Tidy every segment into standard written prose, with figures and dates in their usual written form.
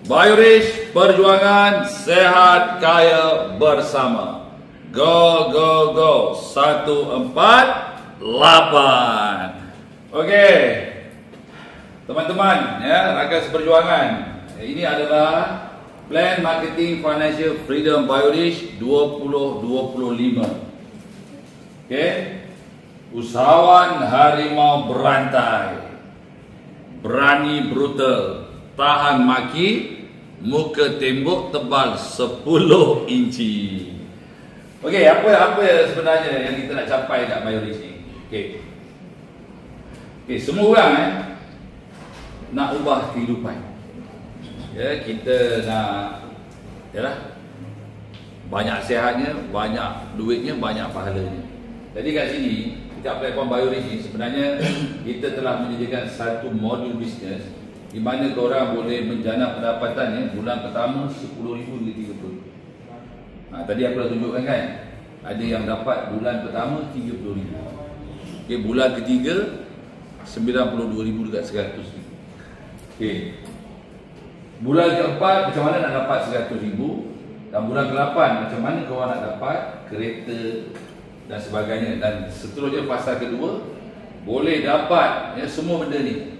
Biorich, perjuangan sehat kaya bersama. Go, go, go. 148. Okey. Teman-teman, ya, rakan seperjuangan. Ini adalah Plan Marketing Financial Freedom Biorich 2025. Okey. Usahawan harimau berantai. Berani brutal. Tahan maki, muka tembok tebal 10 inci. Okey, apa sebenarnya yang kita nak capai kat Biorich ni? Okey, semua orang nak ubah kehidupan. Ya, kita nak banyak sihatnya, banyak duitnya, banyak pahalanya. Jadi kat sini, dekat platform Biorich ni sebenarnya kita telah menyediakan satu modul bisnes di mana korang boleh menjana pendapatannya bulan pertama 10,000 hingga 30. Tadi aku dah tunjukkan kan, ada yang dapat bulan pertama 30,000. Okey, bulan ketiga 92,000 dekat 100,000. Okey. Bulan keempat macam mana nak dapat 100,000, dan bulan ke-8 macam mana korang nak dapat kereta dan sebagainya, dan seterusnya fasa kedua boleh dapat semua benda ni.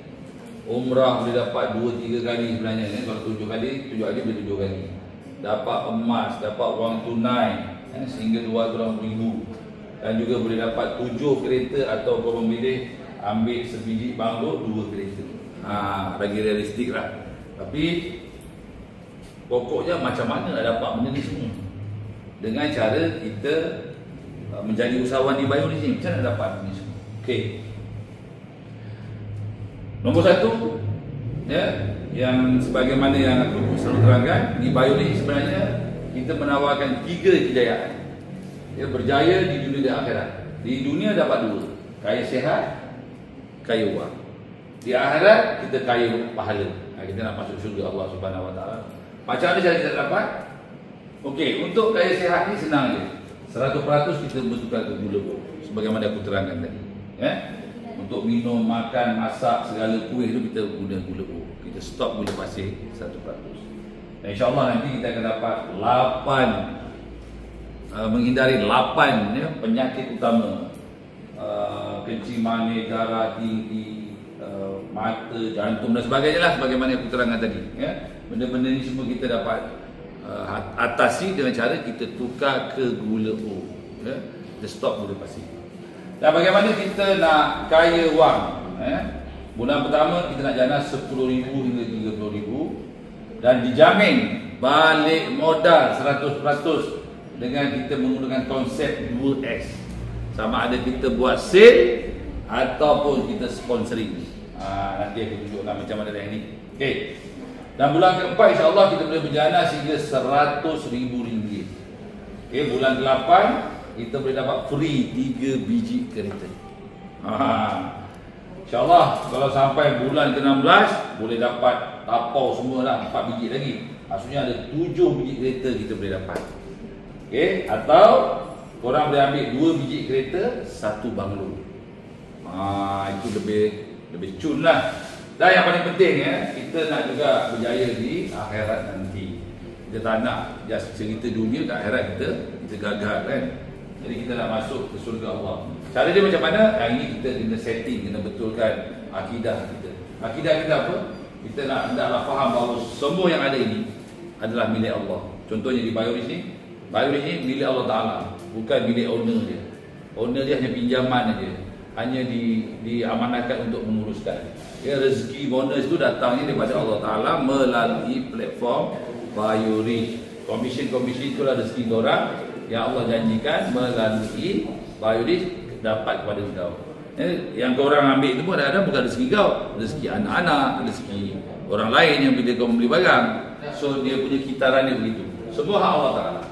Umrah boleh dapat 2-3 kali sebenarnya, kalau 7 kali boleh 7 kali. Dapat emas, dapat wang tunai sehingga 200,000, dan juga boleh dapat 7 kereta, atau korang memilih ambil sebiji banglo 2 kereta. Bagi realistik lah. Tapi pokoknya macam mana nak dapat benda ni semua? Dengan cara kita menjadi usahawan di Biorich ni, macam mana nak dapat benda ni semua? Okey. Nombor 1, yang sebagaimana yang aku selalu terangkan, di Biorich sebenarnya kita menawarkan 3 kejayaan. Berjaya di dunia dan akhirat. Di dunia dapat 2, kaya sihat, kaya wang. Di akhirat kita kaya pahala. Kita nak masuk syurga Allah Subhanahu Wa Taala. Macam mana cara kita dapat? Okey, untuk kaya sihat ni senang je. 100% kita bertukar ke gula bor, sebagaimana aku terangkan tadi. Untuk minum, makan, masak, segala kuih tu kita guna gula bor. Kita stop gula pasir 100%. Dan insya-Allah nanti kita akan dapat 8 menghindari 8 penyakit utama. Kencing manis, darah tinggi, mata, jantung dan sebagainya lah, sebagaimana aku terangkan tadi. Benda-benda ni semua kita dapat atasi dengan cara kita tukar ke gula bor. Kita stop gula pasir. Dan bagaimana kita nak kaya wang? Bulan pertama kita nak jana 10,000 hingga 30,000, dan dijamin balik modal 100% dengan kita menggunakan konsep 2S. Sama ada kita buat sale ataupun kita sponsoring. Nanti aku tunjukkan macam mana dah ini. Okey. Dan bulan keempat insya-Allah kita boleh berjana sehingga RM100,000. Okey, bulan ke-8 kita boleh dapat free 3 biji kereta. InsyaAllah kalau sampai bulan ke-16 boleh dapat tapau semua lah, 4 biji lagi. Maksudnya ada 7 biji kereta kita boleh dapat. Okey, atau korang boleh ambil 2 biji kereta, 1 banglo. Itu lebih cun lah. Dan yang paling penting kita nak juga berjaya di akhirat nanti. Kita tak nak just cerita dunia, kat akhirat kita gagal kan. Jadi kita nak masuk ke surga Allah. Cara dia macam mana? Yang ini kita kena setting, kena betulkan akidah kita. Akidah kita apa? Kita hendaklah faham bahawa semua yang ada ini adalah milik Allah. Contohnya di Biorich ni milik Allah Ta'ala, bukan milik owner dia. Owner dia hanya pinjaman saja, hanya diamanahkan untuk menguruskan. Rezeki bonus itu datangnya daripada Allah Ta'ala melalui platform Biorich. Komisen-komisen itulah rezeki korang yang Allah janjikan melalui Biorich dapat kepada kau. Yang korang ambil itu pun kadang-kadang bukan rezeki kau, rezeki anak-anak, rezeki orang lain yang bila kau membeli barang. So dia punya kitaran dia begitu. Semua hak Allah Ta'ala.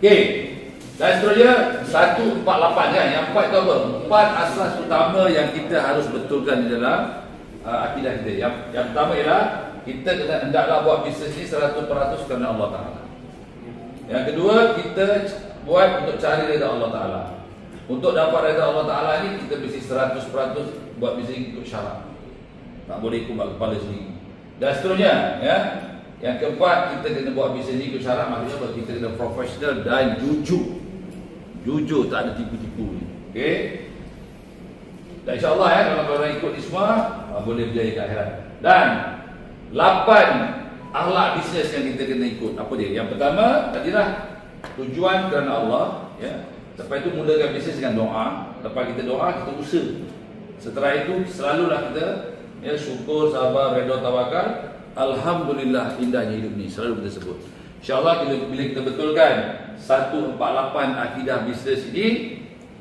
Okey. Dan seterusnya 148 kan. Yang 4 tu apa? 4 asas utama yang kita harus betulkan di dalam akidah kita. Yang pertama ialah kita hendaklah buat bisnes ini 100% kerana Allah Ta'ala. Yang kedua, kita buat untuk cari redha Allah Ta'ala. Untuk dapat redha Allah Ta'ala ni kita mesti 100% buat bisnes ikut syarat. Tak boleh ikut kepala sendiri. Dan seterusnya, ya. Yang keempat, kita kena buat bisnes ni ikut syarat, maksudnya apa? Kita kena profesional dan jujur. Jujur, tak ada tipu-tipu ni. Okey. Dan insya-Allah ya, kalau korang ikut ni semua, boleh berjaya ke akhirat. Dan 8 akhlak bisnes yang kita kena ikut. Apa dia? Yang pertama, tadilah tujuan kerana Allah, ya. Lepas itu mulakan bisnes dengan doa. Lepas kita doa, kita usaha. Setelah itu selalulah kita ya syukur, sabar, redha, tawakal. Alhamdulillah indahnya hidup ni, selalu kita sebut. InsyaAllah bila kita betulkan 148 akidah bisnes ini,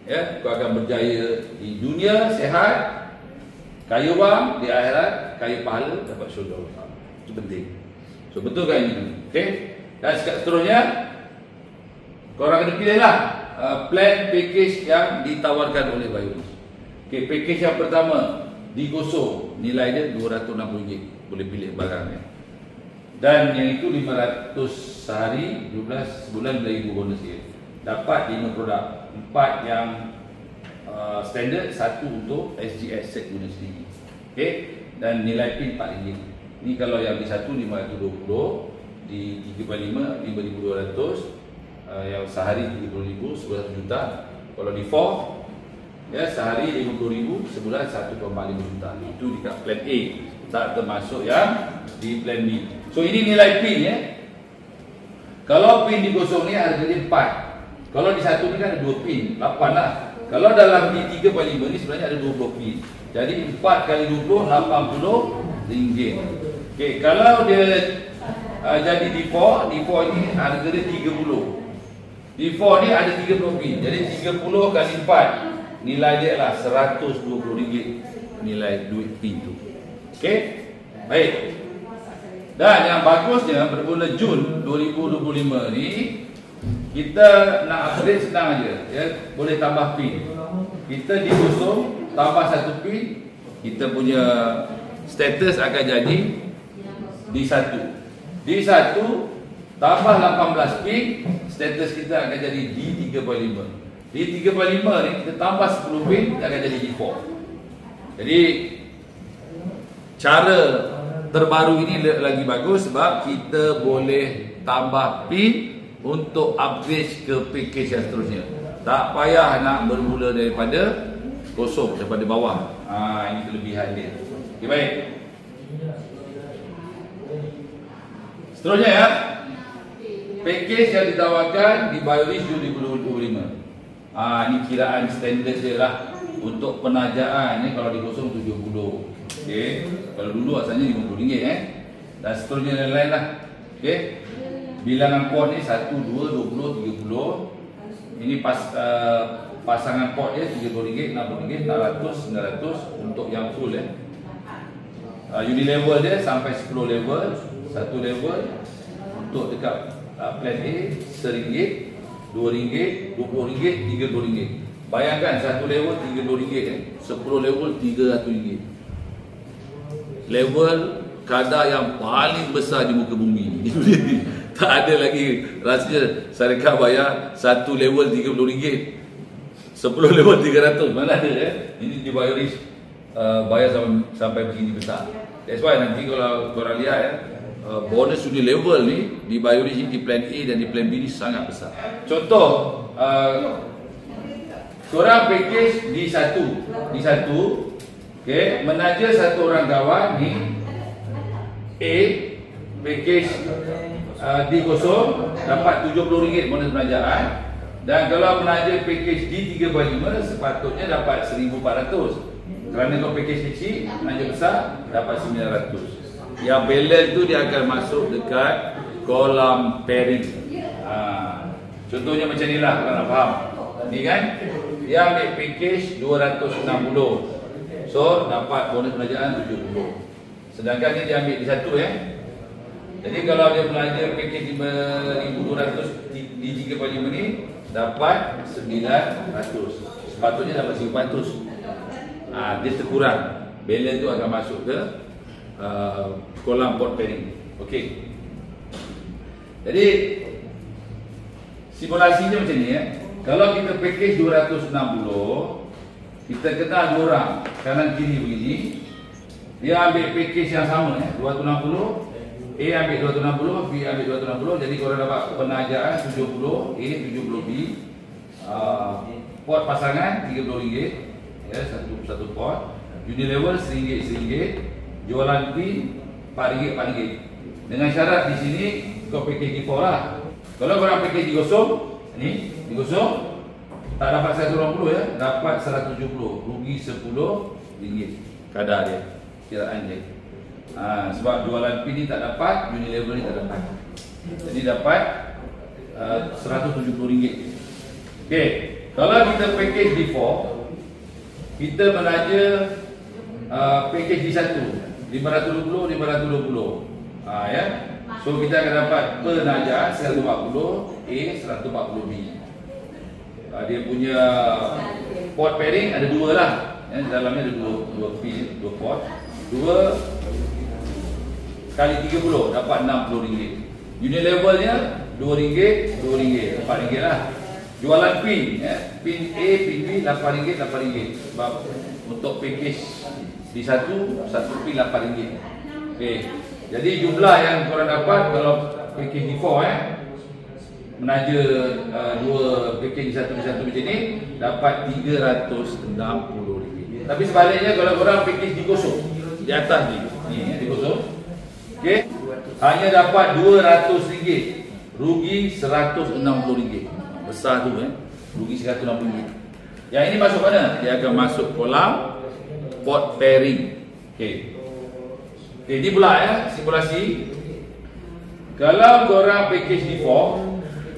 ya, kau akan berjaya di dunia, sehat, kaya wang, di akhirat kaya pahala, dapat syurga Allah. Itu penting. So betulkan ini dulu. Okey. Dan seterusnya korang kena pilihlah plan package yang ditawarkan oleh Bionic. Okey, package yang pertama digosok, nilai dia RM260. Boleh pilih barangnya. Dan yang itu 500 sehari, 12 sebulan 2,000 bonus dia. Dapat 5 produk. 4 yang standard, 1 untuk SGS set guna sendiri. Okey, dan nilai pin RM4. Ini kalau yang di 1 520, di 3/5 5,200, yang sehari 30,000, sebulan 1 juta. Kalau di 4 ya sehari 50,000, sebulan 1,5 juta. Itu di plan A, tak termasuk yang di plan B. So ini nilai pin ya. Kalau pin digosok ni harganya 4. Kalau di 1 ni kan ada 2 pin, 8 lah. Kalau dalam di 3/5 ni sebenarnya ada 20 pin. Jadi 4 kali 20 RM80. Okey, kalau dia jadi D4 ini harga dia 30. D4 ni ada 30 pin. Jadi 30 kali 4, nilai dia adalah RM120 nilai duit pin tu. Okey? Baik. Dan yang bagusnya pada bulan Jun 2025 ni kita nak upgrade senang aja, ya. Boleh tambah pin. Kita digosong tambah 1 pin, kita punya status akan jadi D1. D1 tambah 18 pin, status kita akan jadi D3/5. D3/5 ni kita tambah 10 pin, dia akan jadi D4. Jadi cara terbaru ini lagi bagus sebab kita boleh tambah pin untuk upgrade ke package yang seterusnya. Tak payah nak bermula daripada kosong, daripada bawah. Ini kelebihan dia. Okay, baik. Seterusnya ya, package yang ditawarkan di Bionic 2025. Ini kiraan standard dia lah. Untuk penajaan ni kalau digosong 70. Okey. Kalau dulu asalnya RM50 Dan seterusnya lain-lain lah. Okey. Bilangan pot ni 1, 2, 20, 30. Ini pasangan pot dia RM30, RM60, RM600, RM900 untuk yang full unit level dia sampai 10 level. 1 level untuk dekat plan A RM1, RM2, RM20, RM30, bayangkan 1 level RM30, 10 level RM300. Level kadar yang paling besar di muka bumi. Tak ada lagi rasanya syarikat bayar 1 level RM30, 10 level RM300. Mana ada Ini di Bionic bayar sampai begini besar. That's why nanti kalau korang lihat bonus unit level ni di Bionic di plan A dan di plan B ni sangat besar. Contoh korang package di satu, okey, menaja satu orang kawan ni A, package D0 dapat RM70 bonus penajaan. Dan kalau menaja package D3/5 sepatutnya dapat RM1,400. Kerana kalau package kecil, menaja besar dapat RM900. Yang balance tu dia akan masuk dekat kolam pairing. Contohnya macam ni lah, korang nak faham. Ni kan, dia ambil package 260. So dapat bonus penajaan 70. Sedangkan ni dia ambil di satu Jadi kalau dia belajar package 5,200 di 3/5 ni dapat 900. Sepatutnya dapat 1,400. Dia terkurang. Balance tu akan masuk ke kolam port pairing. Okey. Jadi simulasinya macam ni Kalau kita package 260, kita kenal dua orang kanan kiri begini. Dia ambil package yang sama 260. A ambil 260, B ambil 260. Jadi korang dapat penajaan 70, A 70B. Pot pasangan RM30 ya, satu pot. Unilever RM1, jualan pin RM4. Dengan syarat di sini kau package D4 lah. Kalau korang package digosong, ni digosong tak dapat 120 ya, dapat 170, rugi RM10 kadar dia, kiraan dia. Sebab jualan pin ni tak dapat, Unilever ni tak dapat. Jadi dapat RM170. Okey, kalau kita package D4, kita menaja package D1 520 ya. So kita akan dapat penajaan 140 A 140 B. Dia punya pot pairing ada dua lah ya, dalamnya ada dua pin, dua pot. 2 kali 30 dapat RM60. Unilevernya RM2, RM4 lah. Jualan pin ya, pin A, pin B RM8. Sebab untuk package di satu pin RM8. Okey. Jadi jumlah yang korang dapat kalau package D4 menaja dua package di satu macam ni dapat RM360. Tapi sebaliknya kalau korang package digosong di atas ni digosong, okey, hanya dapat RM200, rugi RM160. Besar tu rugi RM160. Yang ini masuk mana? Dia akan masuk kolam pot pairing. Okey. Okey, ni pula simulasi. Kalau korang package D4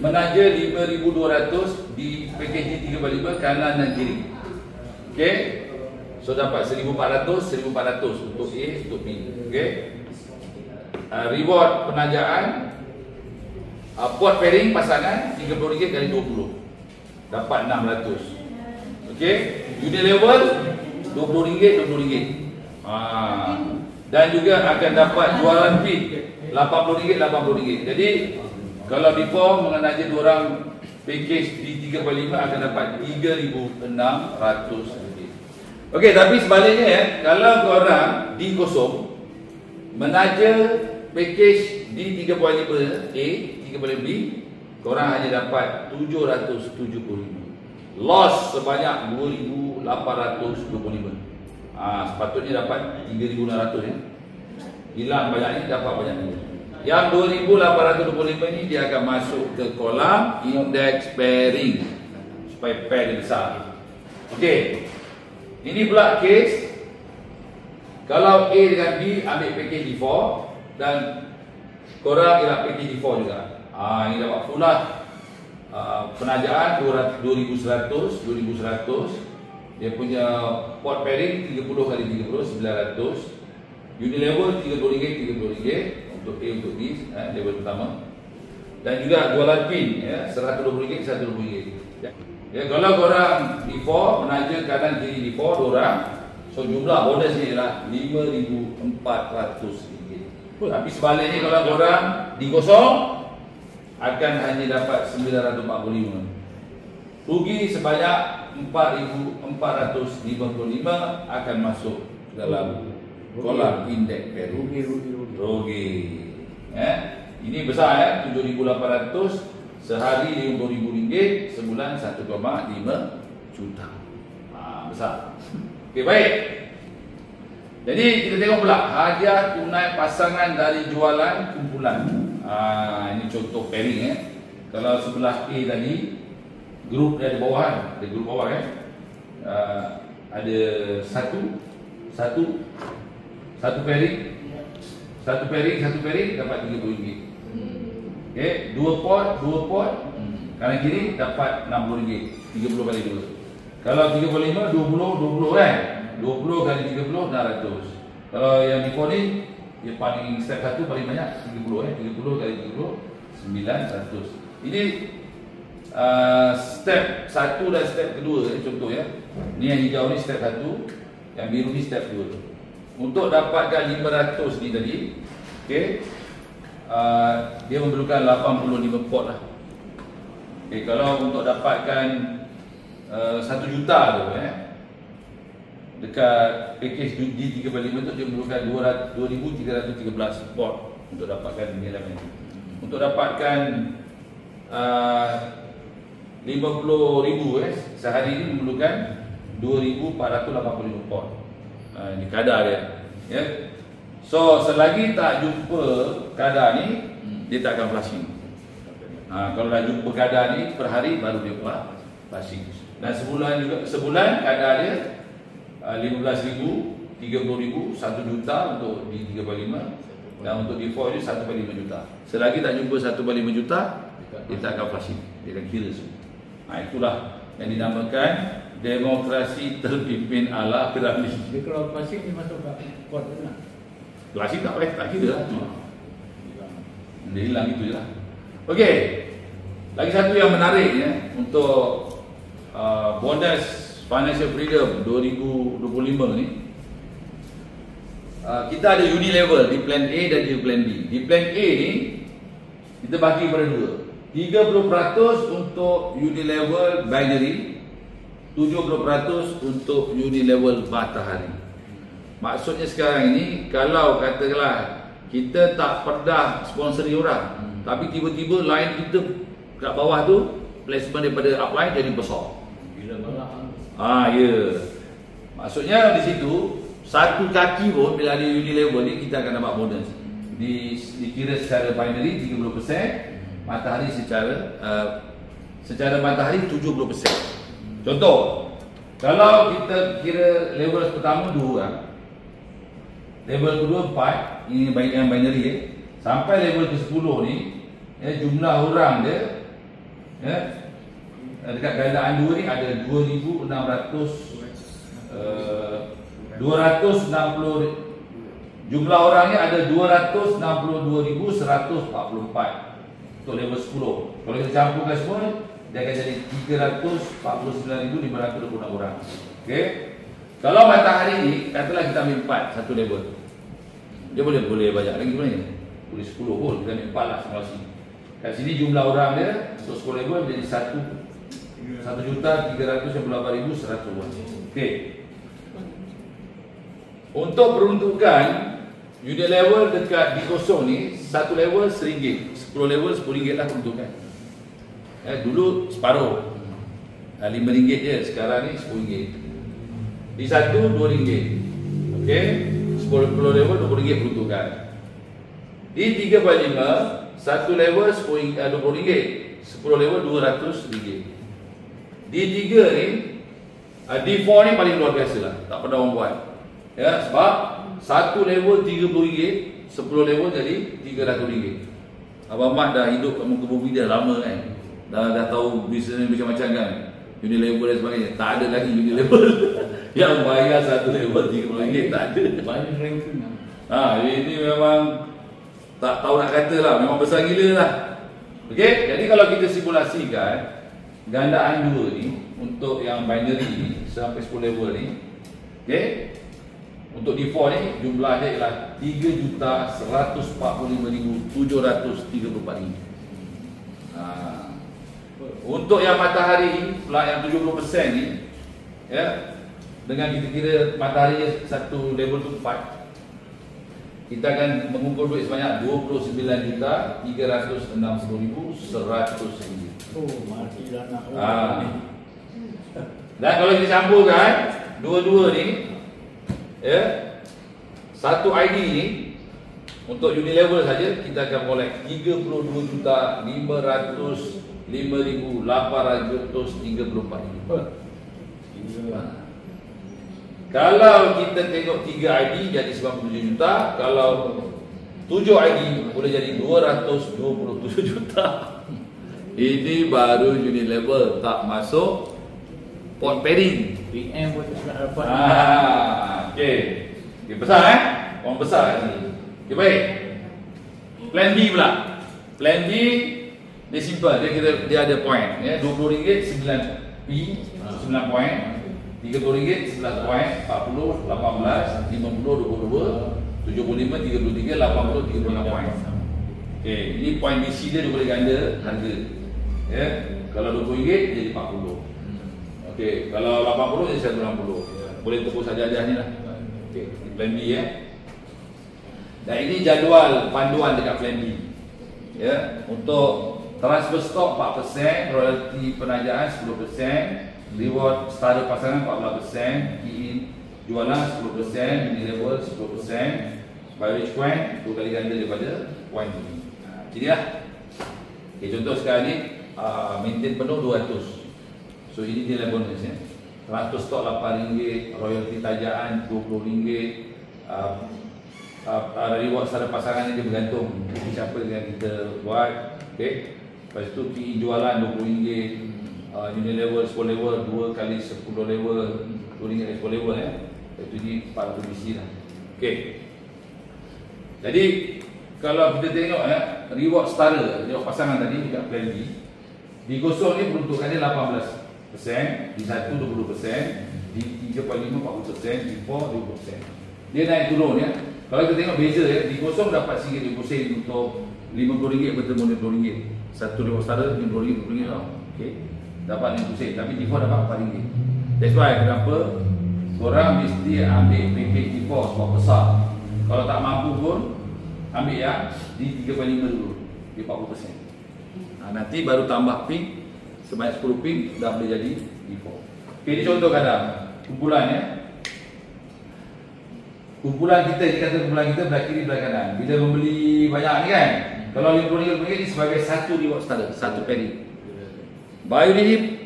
menaja RM5,200 di package D3/5 kanan dan kiri. Okey. So dapat RM1,400 untuk A, untuk B. Okey. Reward penajaan pot pairing pasangan RM30 kali 20 dapat RM600. Okey. Unilever RM20. Dan juga akan dapat jualan pin RM80. Jadi kalau D4 mengenaja dua orang package di 3/5 akan dapat RM3,600. Okey, tapi sebaliknya ya, kalau korang D0 menaja package di 3/5 A, 3/5 B, korang hanya dapat RM775. Loss sebanyak RM2,825. Sepatutnya dapat RM3,600 ya. Hilang banyak ni, dapat banyak ni. Yang RM2,825 ni dia akan masuk ke kolam index pairing supaya pair dia besar. Okey. Ini pula case kalau A dengan B ambil package D4 dan korang ialah package D4 juga. Ini dapat full lah. Penajaan 2,100. Dia punya pot pairing 30 kali 30 900. Unilever RM30 untuk A, untuk B, level pertama. Dan juga jualan pin ya, RM120 RM120. Ya, kalau korang D4 menaja kanan kiri D4 dua orang, so jumlah bonus ni ialah RM5,400. Tapi sebaliknya kalau korang D0 akan hanya dapat RM945. Rugi sebanyak RM4,455 akan masuk dalam kolam indeks pairing. Rugi. Ini besar ya, RM7,800, sehari RM50,000, sebulan RM1,5 juta. Besar. Okey, baik. Jadi kita tengok pula hadiah tunai pasangan dari jualan kumpulan. Ini contoh pairing Kalau sebelah A tadi grup dia ada bawah ada grup bawah ada satu pairing dapat RM30. Okey, dua pot kanan kiri dapat RM60. 30 kali 2. Kalau 35 20 kan. 20 kali 30 600. Kalau yang di ni dia paling step 1 paling banyak 30 30 kali 30 900. Ini step 1 dan step kedua contoh ya. Ni yang hijau ni step 1, yang biru ni step 2. Untuk dapatkan 500 ni tadi, okey, dia memerlukan 85 pot lah. Okey, kalau untuk dapatkan 1 juta tu dekat package D345 tu dia memerlukan 2,313 port untuk dapatkan ini elemen. Untuk dapatkan 50,000 sehari ini memerlukan 2,485 port. Ini kadar dia. Ya. So selagi tak jumpa kadar ni, dia tak akan flushing. Kalau dah jumpa kadar ni per hari baru dia flushing. Dan sebulan kadar dia 15,000, 30,000, 1 juta untuk D345 dan untuk D4 ni 1/5 juta. Selagi tak jumpa 1/5 juta, dia tak akan flushing. Dia akan kira semua. Itulah yang dinamakan demokrasi terpimpin ala piramid. Dia kalau flushing dia masuk kat port tu lah. Flushing tak payah, tak kira lah. Dia hilang itu je lah. Okey. Lagi satu yang menarik untuk bonus Financial Freedom 2025 ni, kita ada Unilevel di plan A dan di plan B. Di plan A ni kita bagi pada dua. 30% untuk Unilevel binary, 70% untuk Unilevel matahari. Maksudnya sekarang ini, kalau katakanlah kita tak pernah sponsori orang, tapi tiba-tiba line kita kat bawah tu placement daripada upline jadi besar. Bila malah ya. Maksudnya di situ satu kaki pun bila ada Unilevel ni kita akan dapat bonus. Dikira secara binary 30%, matahari secara matahari 70%. Contoh, kalau kita kira level pertama 2 orang, level kedua 4, ini yang binary sampai level ke-10 ni, jumlah orang dia dekat gandaan 2 ni ada 2,600 jumlah orangnya ada 262,144 untuk level 10. Kalau kita campurkan semua, dia akan jadi 349,526 orang. Okey. Kalau matahari ni, katalah kita ambil 4 satu level. Dia boleh banyak lagi sebenarnya. Boleh 10 pun, kita ambil 4 lah simulasi. Kat sini jumlah orang dia untuk 10 level jadi 1,398,100 orang. Okey. Untuk peruntukan Unilevel dekat D0 ni, satu level RM1, 10 level RM10 lah peruntukan. Dulu separuh, RM5 je, sekarang ni RM10. D1 RM2. Okey, 10 level RM20 peruntukan. D345 satu level RM20, 10 level RM200. D3 ni, D4 ni paling luar biasa lah, tak pernah orang buat. Ya, sebab satu level RM30, 10 level jadi RM300. Abang Mat dah hidup kat muka bumi dah lama kan. Dah tahu bisnes macam-macam kan. Unilevel dan sebagainya. Tak ada lagi Unilevel yang bayar satu level RM30, tak ada. banyak ranking lah. Ini memang tak tahu nak kata lah, memang besar gila lah. Okey, jadi kalau kita simulasikan gandaan 2 ni untuk yang binary ni sampai 10 level ni, okey, untuk D4 ni jumlahnya ialah 3,145,734. Untuk yang matahari pula yang 70% ni, ya, dengan kita kira matahari satu level tu 4, kita akan mengumpul duit sebanyak 29,360,100 matilah nak. Dan kalau kita campurkan dua-dua ni, ya, satu ID ni untuk Unilevel saja kita akan collect 32,505,834. Kalau kita tengok 3 ID jadi 97 juta, kalau 7 ID boleh jadi 227 juta. Ini baru Unilevel, tak masuk port pairing. PM pun tak dapat. Okey. Okey, besar orang besar kat sini. Okey, baik. Plan B pula. Plan B dia simple, dia ada point ya, RM20 9 P 9 point, RM30 11 point, 40 18 50 22 75 33 80 36 point. Okey, ini point BC dia 2 kali ganda harga. Ya, kalau RM20 jadi 40. Okey, kalau 80 jadi 160. boleh tebus saja-saja ni lah. Okey, plan B ya. Dan ini jadual panduan dekat plan B. Ya, untuk transfer stok 4%, royalty penajaan 10%, reward starter pasangan 14%, key-in jualan 10%, mini-level 10%, Biorich coin 2 kali ganda daripada coin ini. Jadi lah. Okay, contoh sekarang ni maintain penuh 200. So ini dia bonus ya. Transfer stok RM8, royalty tajaan RM20, reward starter pasangan ni dia bergantung siapa yang kita buat. Okay. Lepas tu key-in jualan RM20, unit level 10 level 2 kali 10 level RM2 10 level ya. Itu ni 400 BC lah. Okey. Jadi kalau kita tengok ya, reward starter reward pasangan tadi dekat plan B, di kosong ni peruntukannya 18%, di 1 20%, di 3.5 40%, di 4 20%. Dia naik turun ya. Kalau kita tengok beza ya, di kosong dapat RM1 untuk RM50 bertemu RM20. Satu reward starter RM50 tau. Okey. Dapat RM50, tapi T4 dapat RM4. That's why kenapa korang mesti ambil package T4 sebab besar. Kalau tak mampu pun ambil yang di 3.5 dulu, di 40%. Nanti baru tambah pin sebanyak 10 pin dah boleh jadi T4. Okay, ini contoh kadang kumpulannya. Kumpulan kita, dikata kumpulan kita belah kiri belah kanan. Bila membeli banyak ni kan, kalau RM50 ni sebagai satu reward starter, satu pairing. Bio ni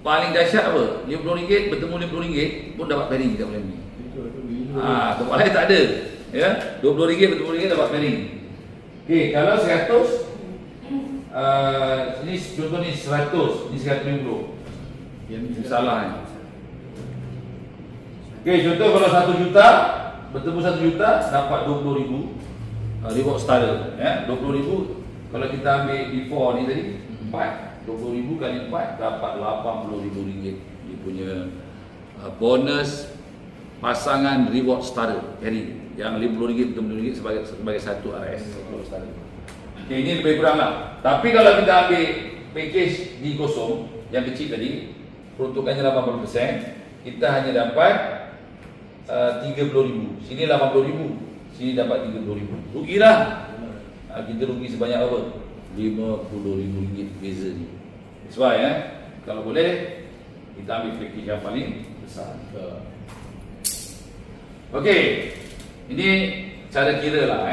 paling dahsyat apa? RM50 bertemu RM50 pun dapat pairing kita boleh beli. Tempat lain tak ada. Ya, RM20 bertemu RM50 dapat pairing. Okey, kalau 100 ini contoh ni 100, ni 150. Yang salah ni. Okey, contoh kalau 1 juta bertemu 1 juta dapat RM20,000 reward starter ya. RM20,000 kalau kita ambil before ni tadi 4, RM20,000 kali 4 dapat RM80,000 dia punya bonus pasangan reward starter carry yang RM50 RM50 sebagai satu RS reward starter. Okay, ini lebih kurang lah. Tapi kalau kita ambil package di kosong yang kecil tadi peruntukannya 80%, kita hanya dapat RM30,000. Sini RM80,000, sini dapat RM30,000. Rugilah. Kita rugi sebanyak apa? RM50,000 beza ni. That's why kalau boleh kita ambil package yang paling besar. Okey. Ini cara kira lah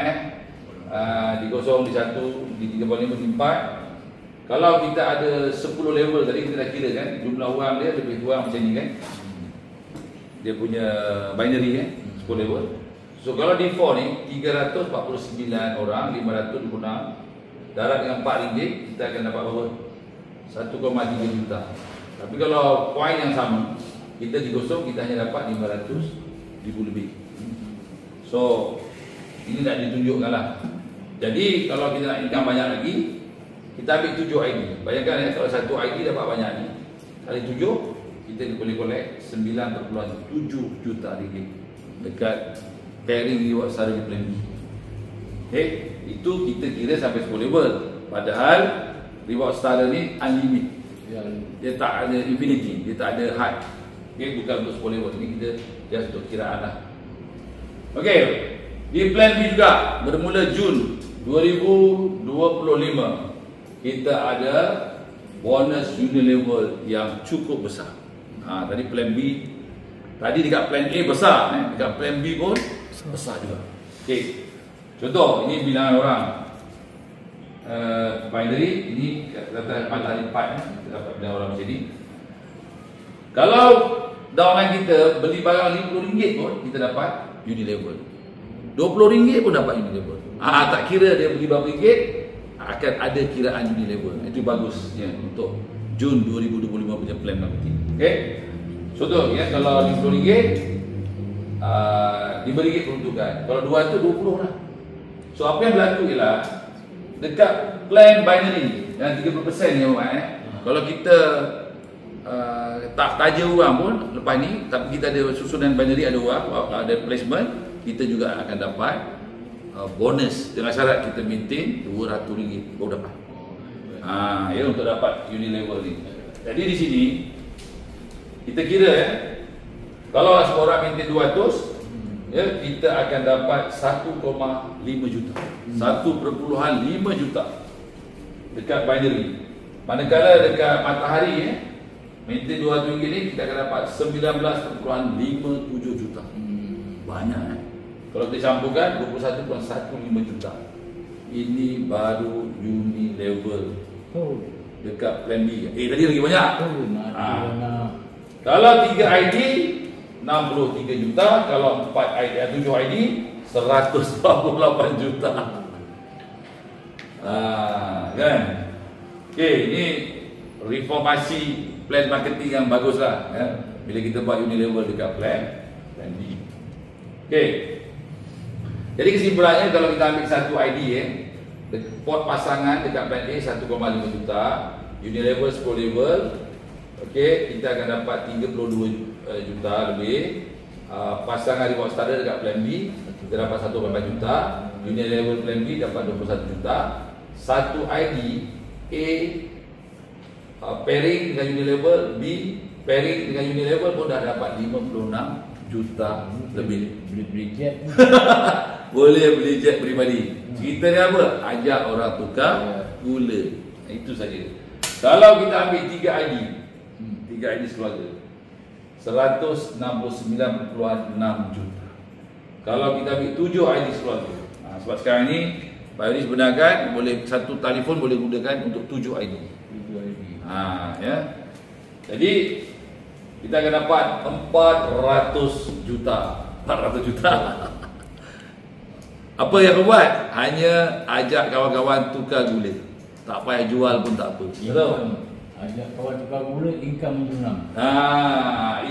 di kosong, di 1, di 3.5, di 4. Kalau kita ada 10 level tadi kita dah kira kan, jumlah orang dia lebih kurang macam ni kan. Dia punya binary 10 level. So kalau di 4 ni 349 orang, 526 darab dengan RM4, kita akan dapat berapa? 1,3 juta. Tapi kalau poin yang sama, kita di kosong kita hanya dapat 500,000 lebih. So ini tak ditunjukkan lah. Jadi kalau kita nak income banyak lagi, kita ambil 7 ID. Bayangkan kalau satu ID dapat banyak ni, kali 7 kita boleh collect 9.7 juta ringgit dekat pairing reward starter di plan B. Okay, itu kita kira sampai 10 level. Padahal reward starter ni unlimited. Dia tak ada infinity, dia tak ada hard. Okay, bukan untuk 10 level. Ini kita just untuk kiraan lah. Okay, di plan B juga bermula Jun 2025 kita ada bonus unit level yang cukup besar. Tadi plan B, tadi dekat plan A besar, dekat plan B pun besar juga. Okey. Contoh, ini bilangan orang. Binary ini kata matahari 4 kita dapat bilangan orang macam ni. Kalau downline kita beli barang RM50 pun kita dapat unit level. RM20 pun dapat unit level. Tak kira dia beli berapa ringgit, akan ada kiraan unit level. Itu bagusnya untuk Jun 2025 punya plan marketing. Okey. Contoh kalau RM50 RM5 peruntukan. Kalau 2 tu 20 lah. So apa yang berlaku ialah dekat plan binary yang 30% ni kalau kita tak taja orang pun lepas ni, tapi kita ada susunan binary, ada orang, ada placement, kita juga akan dapat bonus dengan syarat kita maintain RM200 baru dapat. Ya, untuk dapat unit level ni. Jadi di sini kita kira Kalau semua orang maintain 200, ya, kita akan dapat 1,5 juta. 1,5 juta dekat binary. Manakala dekat matahari, maintain RM200 ni kita akan dapat 19,57 juta. Banyak. Kalau kita campurkan 21,15 juta. Ini baru Unilevel dekat plan B. Tadi lagi banyak. Kalau 3 ID 63 juta, kalau 4 ID, 7 ID 148 juta. Kan? Okey, ini reformasi plan marketing yang baguslah, ya. Bila kita buat Unilevel dekat plan B. Okey. Jadi kesimpulannya, kalau kita ambil satu ID, port pasangan dekat plan A 1,5 juta, Unilevel 10 level, okey, kita akan dapat 32 juta lebih. Pasangan reward starter dekat plan B kita dapat 1,4 juta. Unilevel plan B dapat 21 juta. Satu ID A pairing dengan Unilevel, B pairing dengan Unilevel pun dah dapat 56 juta lebih. Boleh beli jet. Boleh beli jet peribadi. Cerita ni apa? Ajak orang tukar gula. Itu saja. Kalau kita ambil 3 ID, 3 ID sekeluarga, 169.6 juta. Kalau kita ambil 7 ID sekeluarga, sebab sekarang ni Pak Yunis benarkan boleh satu telefon boleh gunakan untuk 7 ID. 7 ID. Ya. Jadi kita akan dapat 400 juta. 400 juta. Apa yang kau buat? Hanya ajak kawan-kawan tukar gula. Tak payah jual pun tak apa. Betul? Ajak kawan tukar gula, income menunam.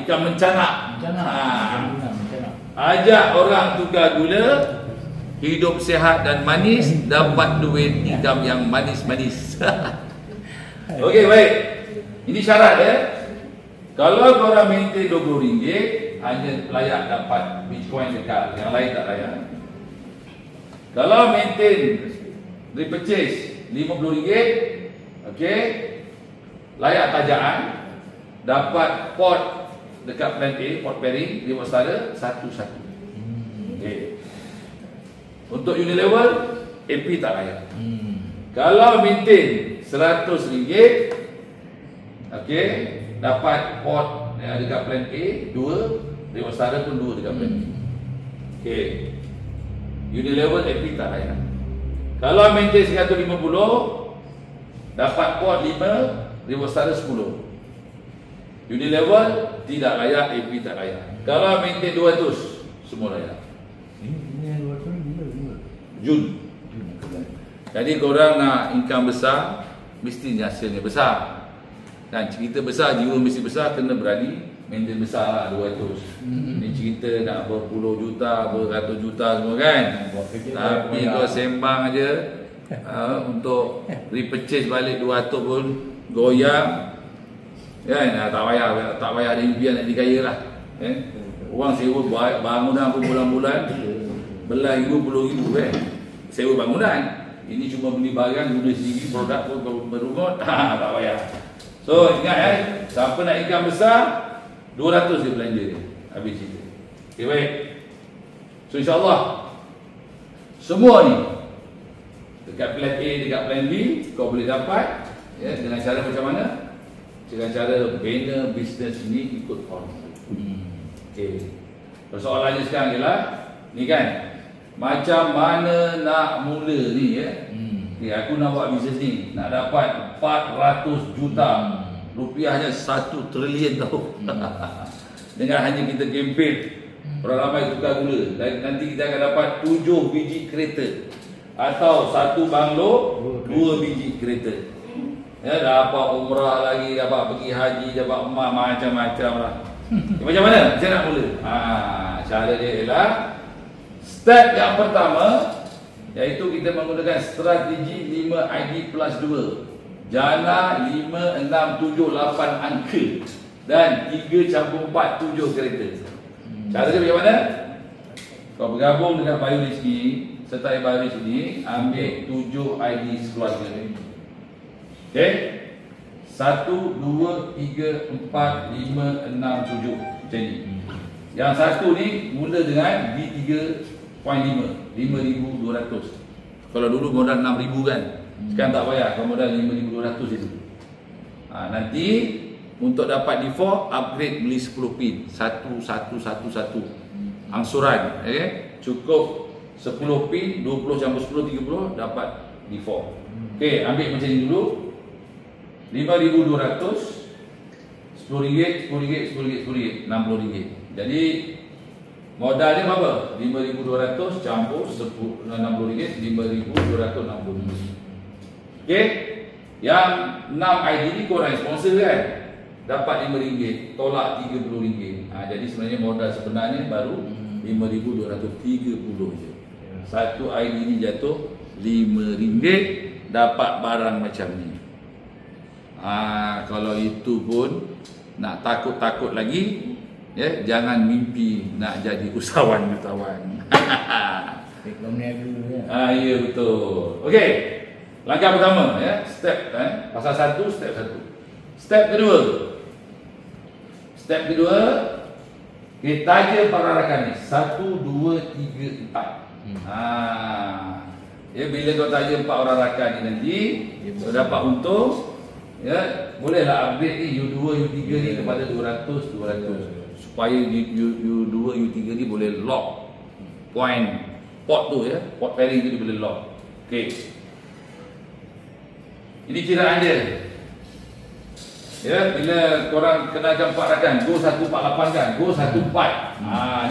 Ikan mencanak. Mencanak. Ajak orang tukar gula, hidup sihat dan manis, dapat duit income yang manis-manis. Okey, baik. Ini syarat, ya. Kalau korang maintain RM20, hanya layak dapat Bitcoin dekat, yang lain tak layak. Kalau maintain repurchase RM50, okey, layak tajaan, dapat port dekat plan A, port pairing, reward starter satu-satu. Okey. Untuk Unilevel, AP tak layak. Kalau maintain RM100, okey, dapat port dekat plan A 2, reward starter pun 2 dekat plan B. Okey. Unilevel AP tak layak. Kalau maintain RM150, dapat port 5, reward starter 10. Unilevel tidak layak, AP tak layak. Kalau maintain 200, semua layak. Ini yang 200 bila? Jun. Jadi korang nak income besar, mesti hasilnya besar. Kan, cerita besar, jiwa mesti besar, kena berani maintain besar lah 200. Ni cerita nak berpuluh juta, beratus juta semua kan. Tapi kau sembang aja untuk repurchase balik 200 pun goyang. Kan, tak payah ada impian nak dikaya lah. Orang sewa bangunan pun bulan-bulan belah RM20,000 kan. Sewa bangunan. Ini cuma beli barang, guna sendiri, produk pun berumur, tak payah. So ingat, siapa nak income besar, 200 dia belanja dia. Habis cerita. Okay, baik. So insyaAllah semua ni dekat plan A, dekat plan B, kau boleh dapat, ya, dengan cara macam mana? Dengan cara bina bisnes ni ikut formula. Okay. Persoalannya sekarang ialah ni kan, macam mana nak mula ni, ya. Aku nak buat bisnes ni, nak dapat 400 juta rupiahnya 1 trilion tau. Dengan hanya kita kempen orang ramai tukar gula, dan nanti kita akan dapat 7 biji kereta, atau 1 banglo 2 biji kereta. Ya, dapat umrah lagi, dapat pergi haji, dapat emas, macam-macam lah. Macam mana? Macam nak mula? Cara dia ialah, step yang pertama, iaitu kita menggunakan strategi 5 ID plus 2. Jana 5, 6, 7, 8 angka, dan 3 campur 4, 7 kereta. Cara dia macam mana? Kau bergabung dengan Pak Yunis ni, serta Pak Yunis ni, ambil 7 ID sekeluarga ni. Okay? 1, 2, 3, 4, 5, 6, 7. Macam ni. Yang satu ni mula dengan D3.5, 5,200. Kalau dulu modal 6,000 kan. Sekarang tak payah, kalau modal 5,200 itu. Nanti untuk dapat D4 upgrade beli 10 pin, 1111 angsuran, cukup 10 pin, 20 campur 10, 30 dapat D4. Okey, ambil macam ni dulu. 5,200, RM10, RM10, RM10, RM10, RM60. Jadi modal dia berapa? 5,200 campur RM60, RM5,260. Okey. Yang 6 ID ni korang sponsor kan? Dapat RM5, tolak RM30. Jadi sebenarnya modal sebenarnya baru RM5,230 je. Satu ID ni jatuh RM5, dapat barang macam ni. Kalau itu pun nak takut-takut lagi, jangan mimpi nak jadi usahawan jutawan. Ekonomi dulu ya. Ya betul. Okey. Langkah pertama step pasal 1, step 1. Step kedua. Step kedua, kita taja para rakan ni 1, 2, 3, 4. Bila kau taja 4 orang rakan ni nanti kau dapat untung. Bolehlah upgrade ni U2, U3 ni kepada 200 supaya U2, U3 ni boleh lock port tu port pairing tu dia boleh lock. Okey. Ini kiraan dia. Bila korang kenalkan 4 rakan, go 148 kan, go 14.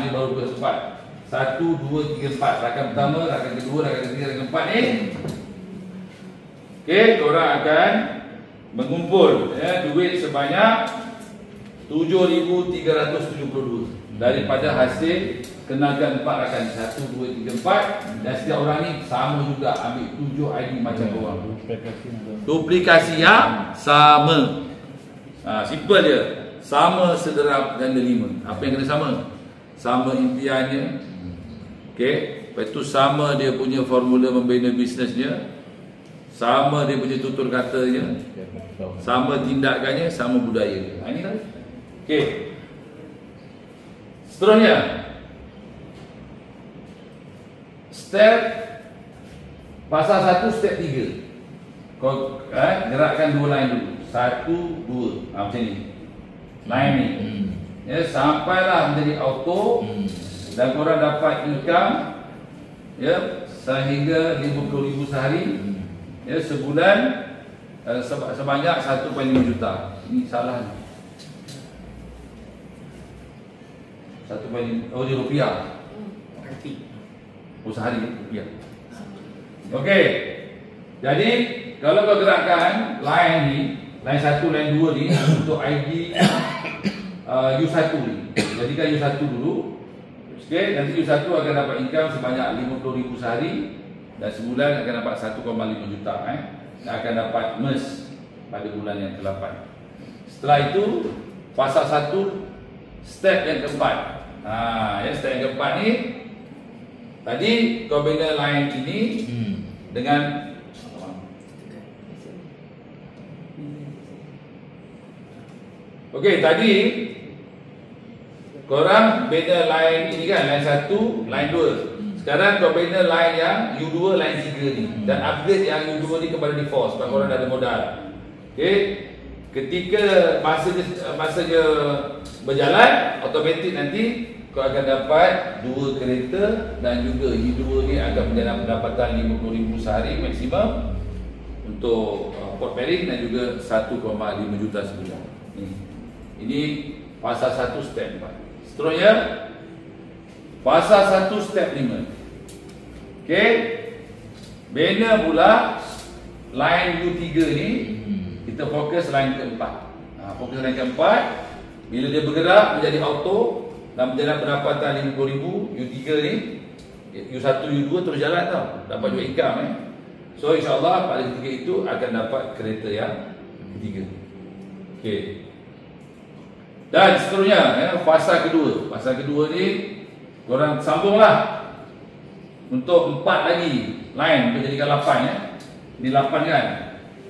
Ni baru go 14. 1, 2, 3, 4. Rakan pertama, rakan kedua, rakan ketiga, rakan keempat ni. Okey, korang akan mengumpul duit sebanyak 7,372 daripada hasil kenalkan 4 rakan, 1, 2, 3, 4. Dan setiap orang ni sama juga ambil 7 ID macam korang. Duplikasi yang sama. Simple je. Sama, sederap, ganda 5. Apa yang kena sama? Sama impiannya. Okey, lepas tu sama dia punya formula membina bisnesnya. Sama dia punya tutur katanya, sama tindakannya, sama budaya. Ini lah. Okey. Seterusnya, step pasal 1, step 3. Kau gerakkan 2 line dulu. 1, 2. Macam ni. Line ni. Sampailah menjadi auto dan korang dapat income sehingga RM50,000 sehari. Sebulan sebanyak 1.5 juta. Ini salah. 1.5. Oh, dia rupiah. Sehari rupiah. Okey. Jadi kalau kau gerakkan line ni, line 1, line 2 ni untuk ID U1 ni. Jadikan U1 dulu. Okey, nanti U1 akan dapat income sebanyak RM50,000 sehari. Dan sebulan akan dapat 1.5 juta dan akan dapat MERS pada bulan yang ke-8. Setelah itu pasal 1, step yang keempat. Step yang keempat ni tadi kau bina line ini dengan okey, tadi korang bina line ini kan, line 1, line 2. Sekarang kau bina line yang U2, line 3 ni. Dan upgrade yang U2 ni kepada D4 sebab korang dah ada modal. Okey. Ketika masa dia berjalan, automatik nanti kau akan dapat 2 kereta dan juga U2 ni akan menjadi pendapatan RM50,000 sehari maksimum untuk port pairing dan juga 1.5 juta sebulan. Ini pasal 1 step 4. Seterusnya pasal 1 step 5. Okey. Bina pula line U3 ni. Kita fokus line keempat. Fokus line keempat. Bila dia bergerak menjadi auto dan menjadi pendapatan RM50,000, U3 ni, U1, U2 terus jalan tau. Dapat juga income So insyaAllah pada ketika itu akan dapat kereta yang ketiga. Okey. Dan seterusnya fasa kedua. Fasa kedua ni korang sambunglah untuk 4 lagi line menjadikan 8 Ini 8 kan.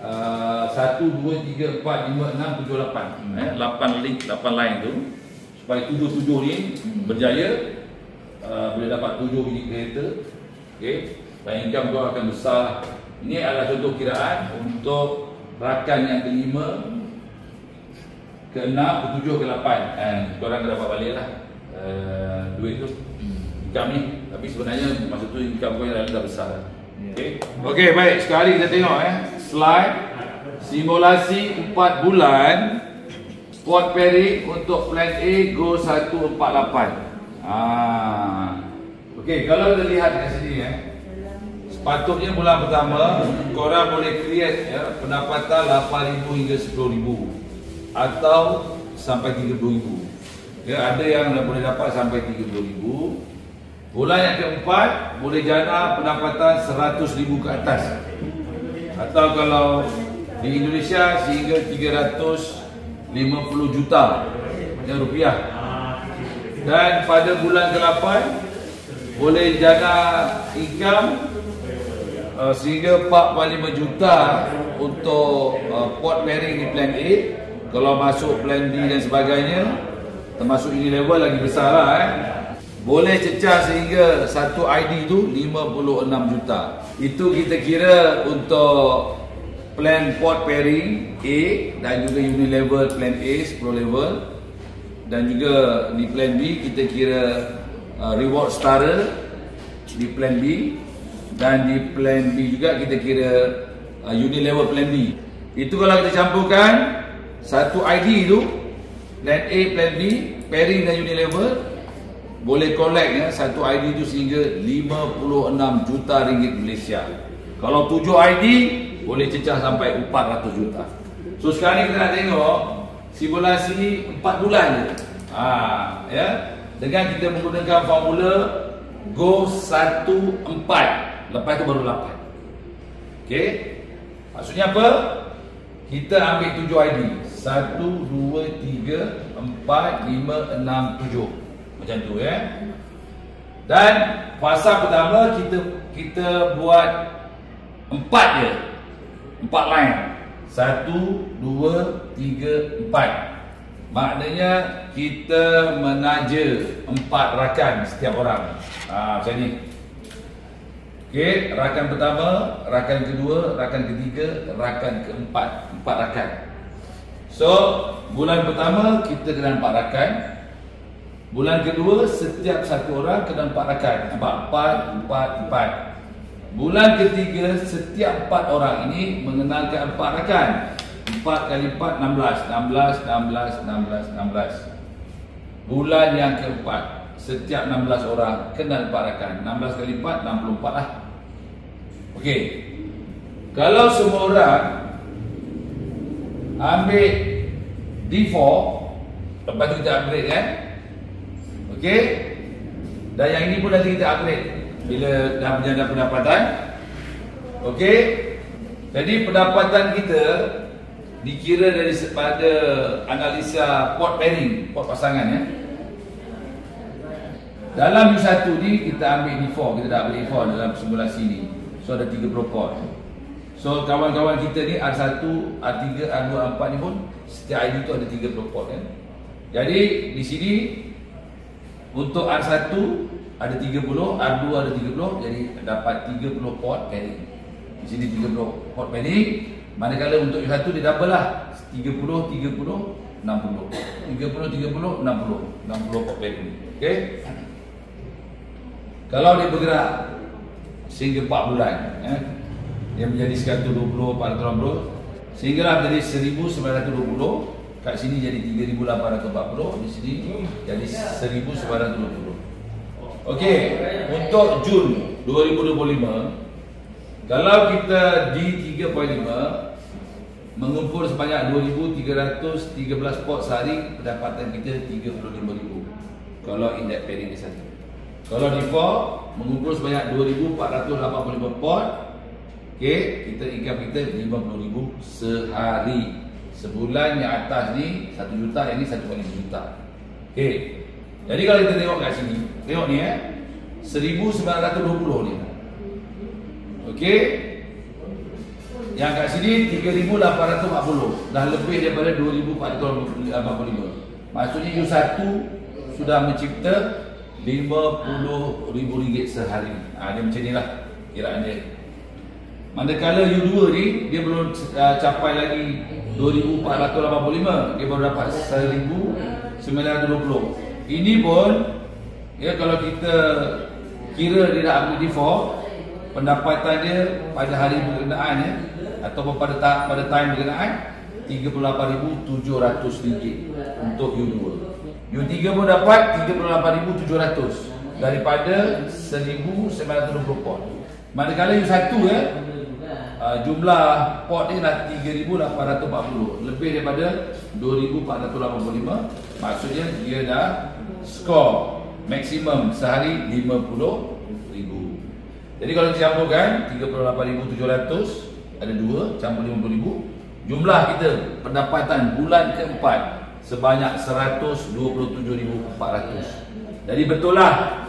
1, 2, 3, 4, 5, 6, 7, 8 8 link, 8 line tu. supaya 7 ni berjaya, boleh dapat 7 biji kereta. Okey, dan income tu akan besar. Ini adalah contoh kiraan untuk rakan yang kelima, ke-6, ke-7, ke-8. Korang dapat balik lah duit tu, income ni. Tapi sebenarnya masa tu income kau yang dah besar. Okey, baik. Sekali kita tengok slide simulasi 4 bulan port pairing untuk plan A Go 148. Okey, kalau kita lihat kat sini sepatutnya bulan pertama korang boleh create pendapatan 8,000 hingga 10,000 atau sampai 30,000. Ada yang boleh dapat sampai 30,000. Bulan yang keempat boleh jana pendapatan 100,000 ke atas, atau kalau di Indonesia sehingga 350 juta rupiah. Dan pada bulan ke-8 boleh jana income sehingga 45 juta untuk port pairing di plan A. Kalau masuk plan B dan sebagainya, termasuk ini level lagi besar lah boleh cecah sehingga satu ID tu 56 juta. Itu kita kira untuk plan port pairing A, dan juga unilevel plan A 10 level, dan juga di plan B kita kira reward starter di plan B, dan di plan B juga kita kira unilevel plan B. Itu kalau kita campurkan satu ID tu, plan A, plan B, pairing dan unilevel, boleh collect satu ID tu sehingga 56 juta ringgit Malaysia. Kalau 7 ID boleh cecah sampai 400 juta. So sekarang kita nak tengok simulasi 4 bulan je. Dengan kita menggunakan formula Go 148. Lepas tu baru 8. Okey. Maksudnya apa? Kita ambil 7 ID. 1, 2, 3, 4, 5, 6, 7. Macam tu Dan fasa pertama kita buat 4 je. 4 line. 1, 2, 3, 4. Maknanya kita menaja 4 rakan setiap orang. Macam ni. Okey, rakan pertama, rakan kedua, rakan ketiga, rakan keempat. 4 rakan. So, bulan pertama kita kena 4 rakan. Bulan kedua setiap satu orang kena 4 rakan. 4, 4, 4. Bulan ketiga setiap 4 orang ini mengenalkan 4 rakan. 4 kali 4 16, 16, 16, 16, 16. Bulan yang keempat setiap 16 orang kenal 4 rakan. 16 kali 4 64 lah. Okey. Kalau semua orang ambil D4, lepas tu kita upgrade Okey. Dan yang ini pun nanti kita upgrade bila dah berjaya pendapatan. Okey. Jadi pendapatan kita dikira daripada analisa port pairing, port pasangan Dalam U1 ni kita ambil D4, kita dah ambil D4 dalam simulasi ni. So ada 30 port. So kawan-kawan kita ni R1, R3, R2, R4 ni pun setiap ID tu ada 30 port Jadi di sini untuk R1 ada 30, R2 ada 30, jadi dapat 30 port pairing. Di sini 30 port pairing. Manakala untuk U1 dia double lah, 30, 30, 60. 30, 30, 60. 60 port pairing. Okey. Kalau dia bergerak sehingga 4 bulan dia menjadi 120, 420, sehinggalah menjadi 1920. Kat sini jadi 3,840, di sini jadi 1,920. Okey, untuk Jun 2025, kalau kita di 3.5 mengumpul sebanyak 2,313 port sehari, pendapatan kita 35,000. Kalau index pairing di satu. Kalau di 4 mengumpul sebanyak 2,485 port, okey, kita income kita 50,000 sehari. Sebulan yang atas ni 1 juta, yang ni 1,5 juta. Okey. Jadi kalau kita tengok kat sini, tengok ni 1920 ni. Okey. Yang kat sini 3,840, dah lebih daripada 2,445. Maksudnya U1 sudah mencipta RM50,000 sehari. Dia macam ni lah kiraan dia. Manakala U2 ni dia belum capai lagi 2,485, dia baru dapat 1,920. Ini pun ya, kalau kita kira dia dah ambil default, pendapatan dia pada hari berkenaan ya, ataupun pada time berkenaan RM38,700 untuk U2. U3 pun dapat RM38,700 daripada 1,920 pot. Manakala U1 ya, jumlah pot dia dah 3,840, lebih daripada 2,485. Maksudnya dia dah skor maksimum sehari 50,000. Jadi kalau dicampurkan 38,700 ada 2 campur 50,000, jumlah kita pendapatan bulan keempat sebanyak 127,400. Jadi betul lah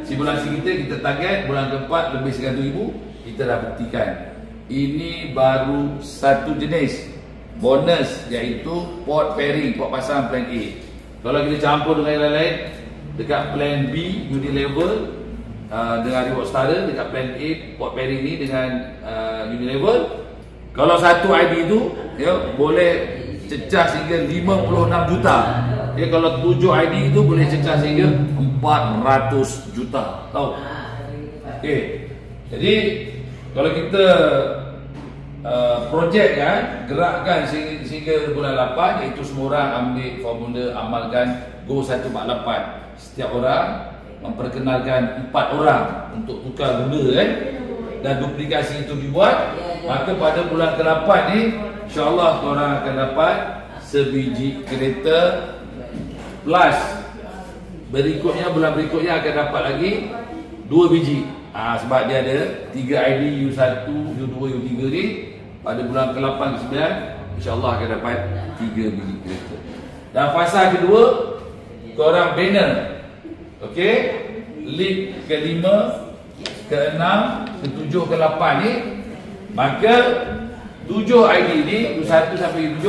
simulasi kita target bulan keempat lebih 100,000. Kita dah buktikan. Ini baru satu jenis bonus, iaitu port pairing, port pasang plan A. Kalau kita campur dengan yang lain, dekat plan B Unilevel dengan reward starter, dekat plan A port pairing ni dengan Unilevel, kalau satu ID tu ya, boleh cecah sehingga 56 juta. Ya, kalau 7 ID itu boleh cecah sehingga 400 juta. Tahu? Okey. Jadi kalau kita projek kan, gerakkan sehingga bulan 8, iaitu semua orang ambil formula, amalkan Go 148. Setiap orang memperkenalkan 4 orang untuk tukar gula kan, dan duplikasi itu dibuat, maka pada bulan ke-8 ni insya-Allah korang akan dapat sebiji kereta plus berikutnya, bulan berikutnya akan dapat lagi 2 biji. Sebab dia ada 3 ID U1, U2, U3 ni. Pada bulan ke-8 ke-9 insya-Allah akan dapat 3 biji kereta. Dan fasa kedua korang banner. Okey, lead ke-5, ke-6, ke-7, ke-8 ni, maka 7 ID ni U1 sampai U7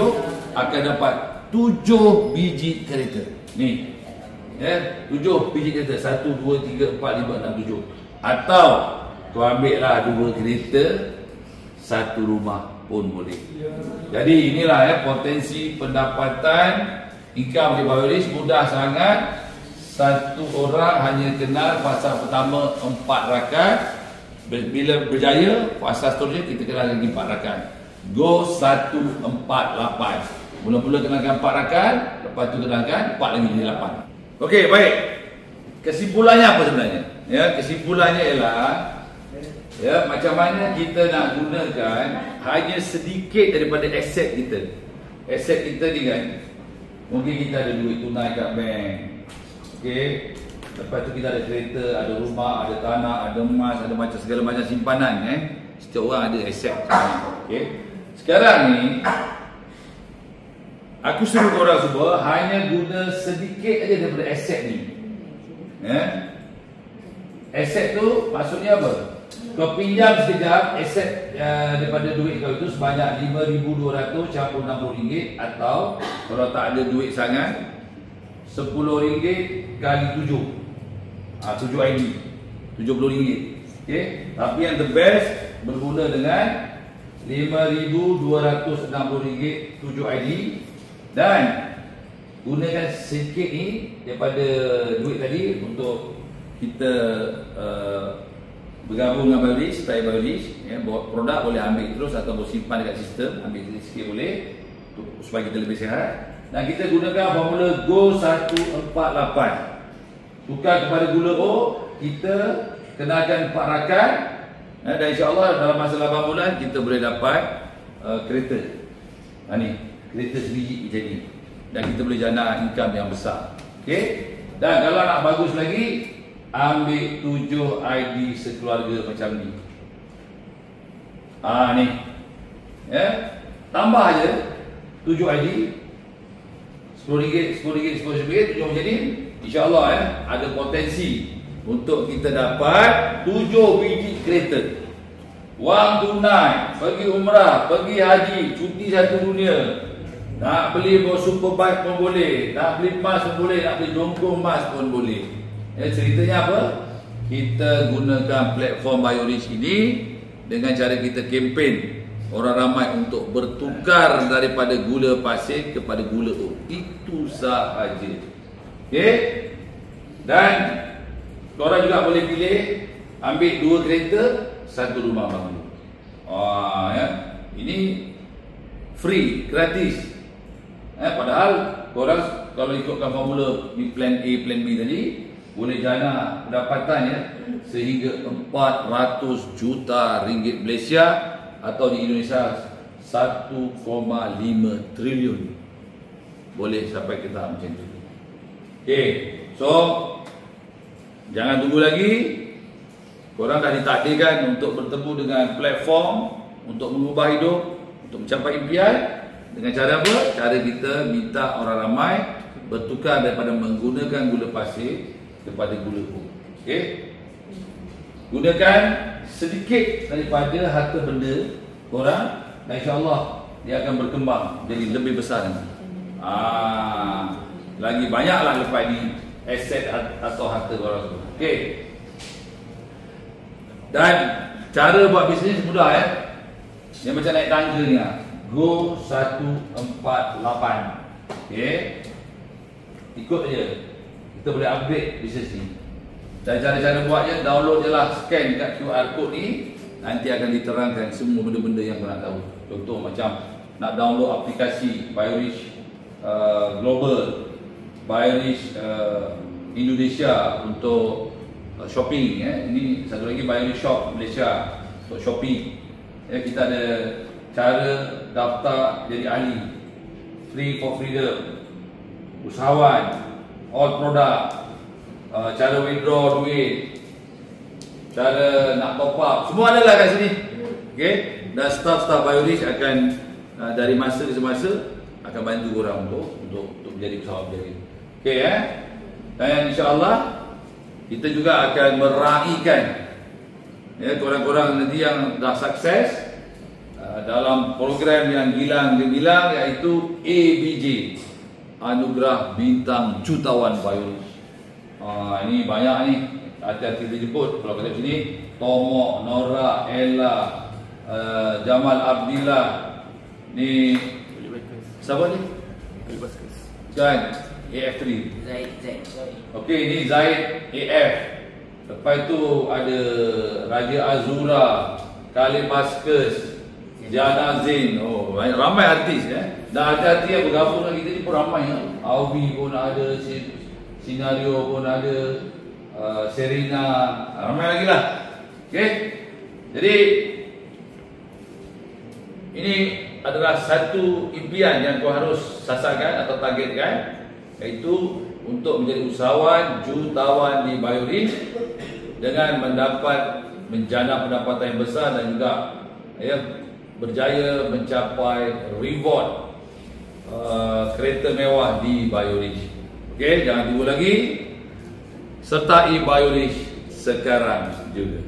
akan dapat 7 biji kereta. Ni. Ya, 7 biji kereta. 1 2 3 4 5 6 7. Atau kau ambil lah 2 kereta, 1 rumah pun boleh. Jadi inilah ya potensi pendapatan income di Biolis. Mudah sangat. Satu orang hanya kenal fasa pertama 4 rakan. Bila berjaya, fasa seterusnya kita kenal lagi 4 rakan. Go 148. Mula-mula kenalkan 4 rakan, lepas tu kenalkan 4 lagi jadi 8. Okey, baik. Kesimpulannya apa sebenarnya? Ya, kesimpulannya ialah ya, macam mana kita nak gunakan hanya sedikit daripada aset kita. Aset kita ni kan, mungkin kita ada duit tunai kat bank. Okey. Lepas tu kita ada kereta, ada rumah, ada tanah, ada emas, ada macam segala macam simpanan Setiap orang ada aset. Okey. Sekarang ni aku suruh korang semua hanya guna sedikit aja daripada aset ni. Aset tu maksudnya apa? Kau pinjam sekejap aset daripada duit kau itu sebanyak RM5,200 campur RM60, atau kalau tak ada duit sangat RM10 kali 7. 7 ID RM70. Okey. Tapi yang the best berguna dengan RM5,260 7 ID, dan gunakan sedikit ni daripada duit tadi untuk kita bergabung dengan Biolis, supaya Biolis produk boleh ambil terus atau simpan dekat sistem, ambil sikit boleh supaya kita lebih sihat. Dan kita gunakan formula Go 148. Tukar kepada gula O, kita kenalkan 4 rakan, dan insya-Allah dalam masa 8 bulan kita boleh dapat kereta. Ni, kereta sebiji macam ni. Dan kita boleh jana income yang besar. Okey? Dan kalau nak bagus lagi, ambil 7 ID sekeluarga macam ni. Ni. Tambah aja 7 ID. RM10, RM10, RM10, 7 macam ni. InsyaAllah ada potensi untuk kita dapat 7 biji kereta. Wang tunai, pergi umrah, pergi haji, cuti satu dunia. Nak beli bawa superbike pun boleh, nak beli emas pun boleh, nak beli jongkong emas pun boleh. Ceritanya apa? Kita gunakan platform BioRich ini dengan cara kita kempen orang ramai untuk bertukar daripada gula pasir kepada gula oat. Itu sahaja. Okey? Dan korang juga boleh pilih ambil 2 kereta, 1 rumah baru. Ya. Ini free, gratis. Padahal korang kalau ikutkan formula plan A, plan B tadi, boleh jana pendapatannya sehingga 400 juta ringgit Malaysia atau di Indonesia 1,5 triliun. Boleh sampai ke tahap macam tu. Okey, so jangan tunggu lagi. Korang dah ditakdirkan untuk bertemu dengan platform untuk mengubah hidup, untuk mencapai impian. Dengan cara apa? Cara kita minta orang ramai bertukar daripada menggunakan gula pasir kepada gula oat. Okey? Gunakan sedikit daripada harta benda korang dan insya-Allah dia akan berkembang jadi lebih besar nanti. Lagi banyaklah lepas ni aset atau harta korang semua. Okey. Dan cara buat bisnes mudah ya. Yang macam naik tangga ni Go 148. Okey. Ikut je. Kita boleh upgrade bisnes ni. Dan cara-cara buatnya, download je lah, scan kat QR code ni. Nanti akan diterangkan semua benda-benda yang korang tahu. Contoh macam nak download aplikasi BioRich Global, BioRich Indonesia untuk shopping. Ini satu lagi BioRich Shop Malaysia untuk shopping. Kita ada cara daftar jadi ahli, Free for Freedom, usahawan, all product, cara withdraw duit, cara nak top up, semua adalah kat sini. Okay? Dan staff-staff BioRich akan dari masa ke semasa akan bantu korang untuk menjadi usahawan berjaya. Okay, dan insya-Allah kita juga akan meraihkan korang-korang nanti yang dah sukses dalam program yang gilang gemilang, iaitu ABJ, Anugerah Bintang Jutawan BioRich. Ini banyak ni, hati-hati dijemput. Kalau kata sini Tomok, Nora, Ella, Jamal Abdillah, ni siapa ni? Kan AF3. Zaid. Okey, ni Zaid AF. Lepas tu ada Raja Azura, Khalid Maskus, Jana Zain. Oh, ramai artis Dan hati-hati yang bergabung dengan kita ni pun ramai. Awi pun ada, Sinario pun ada, Serena, ramai lagi lah. Okey. Jadi ini adalah satu impian yang kau harus sasarkan atau targetkan, iaitu untuk menjadi usahawan jutawan di BioRich dengan menjana pendapatan yang besar dan juga berjaya mencapai reward kereta mewah di BioRich. Okey, jangan tunggu lagi. Sertai BioRich sekarang juga.